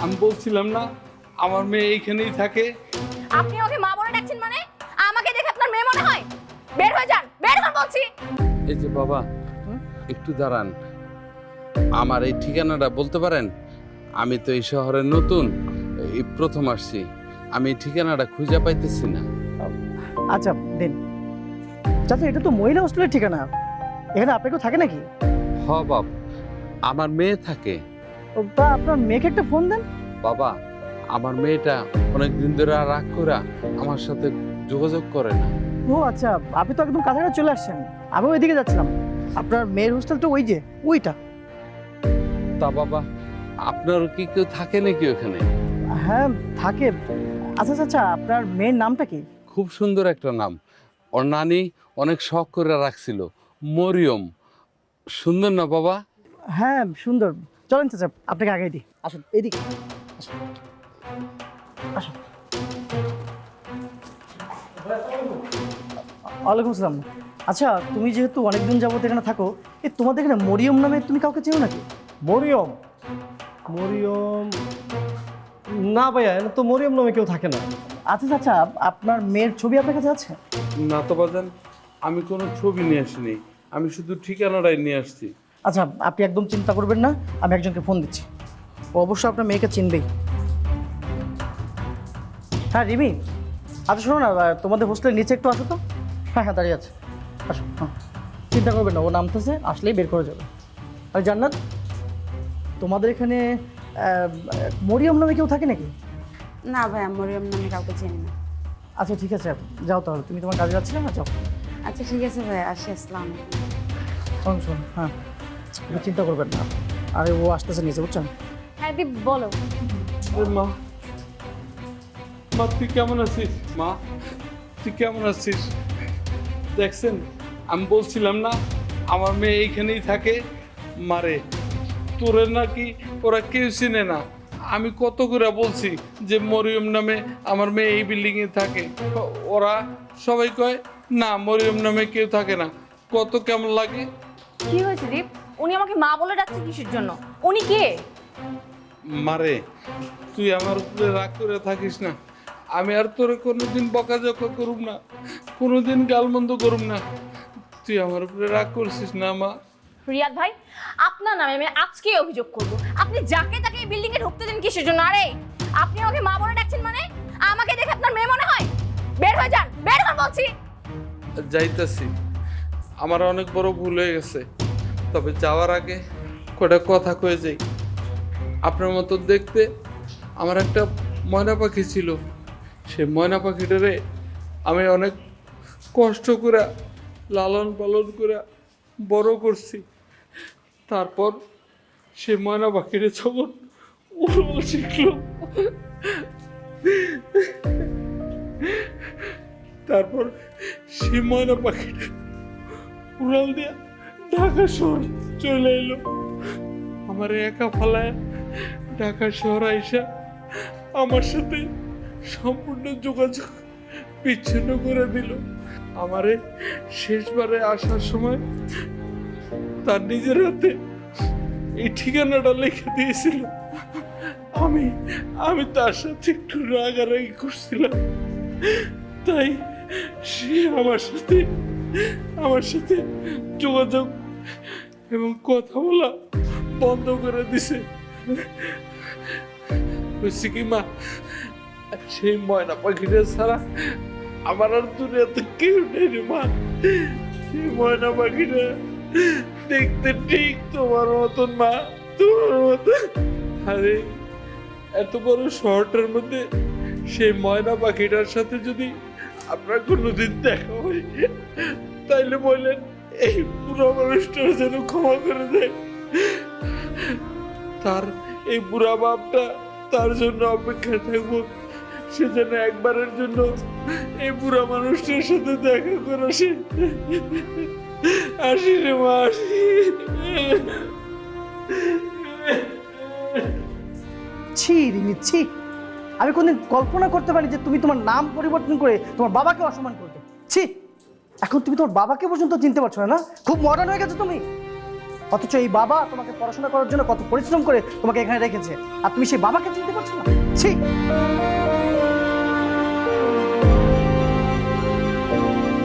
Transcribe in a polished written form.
আমি বলছিলাম না আমার মেয়ে এইখানেই থাকে। আপনি ওকে মা বলে ডাকছেন মানে? আমাকে দেখে আপনার মেয়ে মনে হয়? বের হয়ে যান, বের হন বলছি। এই যে বাবা, একটু দাঁড়ান, আমার এই ঠিকানাটা বলতে পারেন? আমি তো এই শহরে নতুন, এই প্রথম আসছি, আমি এই ঠিকানাটা খুঁজে পাইতেছি না। আচ্ছা দিন। চাচা, এটা তো মহিলা হোস্টেলের ঠিকানা, এখানে আপনি কেউ থাকে নাকি? হ বাপ, আমার মেয়ে থাকে। তা আপনার মেয়েকে একটা ফোন দেন। বাবা, আমার মেয়েটা অনেক দিন ধরে রাগ করে আমার সাথে যোগাযোগ করে না। ও আচ্ছা, আপনি তো একদম কাছাকাছি চলে আসছেন। আমি ওইদিকে যাচ্ছিলাম। আপনার মেয়ের হোস্টেল তো ওই যে ওইটা। তা বাবা, আপনারও কি কেউ থাকে নাকি ওখানে? হ্যাঁ থাকে। আচ্ছা আচ্ছা, আপনার মেয়ের নামটা কি? খুব সুন্দর একটা নাম, ওর নানি অনেক শখ করে রাখছিল, মরিয়ম। সুন্দর না বাবা? হ্যাঁ সুন্দর। চলেন চাচা, আপনাকে আগে দিই। আসুন এদিকে আসুন। আসুন। ওয়ালাইকুম আসসালাম। আচ্ছা, তুমি যেহেতু অনেকদিন যাবত এখানে থাকো, তোমাদের এখানে মরিয়ম নামে তুমি কাউকে চেনো নাকি? মরিয়ম? মরিয়ম না ভাইয়া, এখানে তো মরিয়ম নামে কেউ থাকে না। আচ্ছা আচ্ছা, আপনার মেয়ের ছবি আপনার কাছে আছে? না তো বাজান, আমি কোনো ছবি নিয়ে আসিনি, আমি শুধু ঠিকানাটাই নিয়ে আসছি। আচ্ছা, আপনি একদম চিন্তা করবেন না, আমি একজনকে ফোন দিচ্ছি, ও অবশ্যই আপনার মেয়েকে চিনবেই। হ্যাঁ রিমি, আচ্ছা শোনো না, তোমাদের হোস্টেলের নিচে একটু আসো তো। হ্যাঁ হ্যাঁ, দাঁড়িয়ে আছে, আসো। হ্যাঁ, চিন্তা করবেন না, ও নামতেছে, আসলেই বের করে যাবে। আর জান্নাত, তোমাদের এখানে মরিয়ম নামে কেউ থাকে নাকি? না ভাই, মরিয়ম নামে কাউকে চিনি না। আচ্ছা ঠিক আছে, যাও তাহলে, তুমি তোমার কাজে যাচ্ছিলে না, যাও। আচ্ছা ঠিক আছে ভাই, আসি, আসসালামু আলাইকুম। শোন শোন, হ্যাঁ তুমি চিন্তা করবেন না, আরে ও আসতেছে নিচে, বুঝছেন? হ্যাঁ দীপ বলো। মা, মা তুই কেমন আছিস? মা তুই কেমন আছিস? দেখছেন, আমি বলছিলাম না আমার মেয়ে এইখানেই থাকে। মারে, তোরে নাকি ওরা কেউ চিনে না। আমি কত করে বলছি যে মরিয়ম নামে আমার মেয়ে এই বিল্ডিংয়ে থাকে, ওরা সবাই কয় না মরিয়ম নামে কেউ থাকে না। কত কেমন লাগে। কি হয়েছে দীপ? উনি আমাকে মা বলে ডাকছে কিসের জন্য? উনি কে? মারে, তুই আমার উপরে রাগ করে থাকিস না। আমি আর তোরে কোনোদিন বকাঝকা করুম না, কোনোদিন গালমন্দ করুম না। তুই আমার উপরে রাগ করছিস না মা? রিয়াদ ভাই, আপনার নামে আমি আজকেই অভিযোগ করব। আপনি যাকে তাকে এই বিল্ডিং এ ঢুকতে দেন কিসের জন্য? আরে আপনি আমাকে মা বলে ডাকছেন মানে? আমাকে দেখে আপনার মেয়ে মনে হয়? বের হয়ে যান, বের হন বলছি। যাইতাছি, আমার অনেক বড় ভুল হয়ে গেছে, তবে যাওয়ার আগে কটা কথা কয়ে যাই। আপনার মতো দেখতে আমার একটা ময়না পাখি ছিল, সে ময়না পাখিটারে আমি অনেক কষ্ট করে লালন পালন করে বড় করছি। তারপর সে ময়না পাখিটা যখন উড়াল শিখল, তারপর সে ময়না পাখিটা উড়াল দিয়া ঢাকা শহর চলে এলো। আমার একা ফালায় ঢাকা শহর আইসা আমার সাথে সম্পূর্ণ যোগাযোগ বিচ্ছিন্ন করে দিল। আমারে শেষবারে আসার সময় তার নিজের হাতে এই ঠিকানাটা লিখে দিয়েছিল। আমি তার সাথে একটু রাগারাগি করছিলাম, তাই সে আমার সাথে যোগাযোগ এবং কথা বলা বন্ধ করে দিছে। বুঝছি কি মা, সেই ময়না পাখিটা ছাড়া আমার আর দুনিয়াতে কেউ নেই রে মা। সেই ময়না পাখিটা দেখতে ঠিক তোমার মতন মা, তোমার মতন। আরে এত বড় শহরটার মধ্যে সেই ময়না পাখিটার সাথে যদি আপনার কোনোদিন দেখা হয়, তাইলে বললেন এই বুড়া মানুষটার যেন ক্ষমা করে দেয়। তার এই বুড়া বাপটা তার জন্য অপেক্ষা থাকবো, সে যেন একবারের জন্য এই বুড়া মানুষটার সাথে দেখা করে আসে। আসি রে মা, আসি। ছি রিমি, ছি, আমি কোনদিন কল্পনা করতে পারি যে তুমি তোমার নাম পরিবর্তন করে তোমার বাবাকে অসম্মান করবে। ছি, এখন তুমি তোমার বাবাকে পর্যন্ত চিনতে পারছো না? খুব মডার্ন হয়ে গেছো তুমি। অথচ এই বাবা তোমাকে পড়াশোনা করার জন্য কত পরিশ্রম করে তোমাকে এখানে রেখেছে, আর তুমি সেই বাবাকে চিনতে পারছো না? ছি!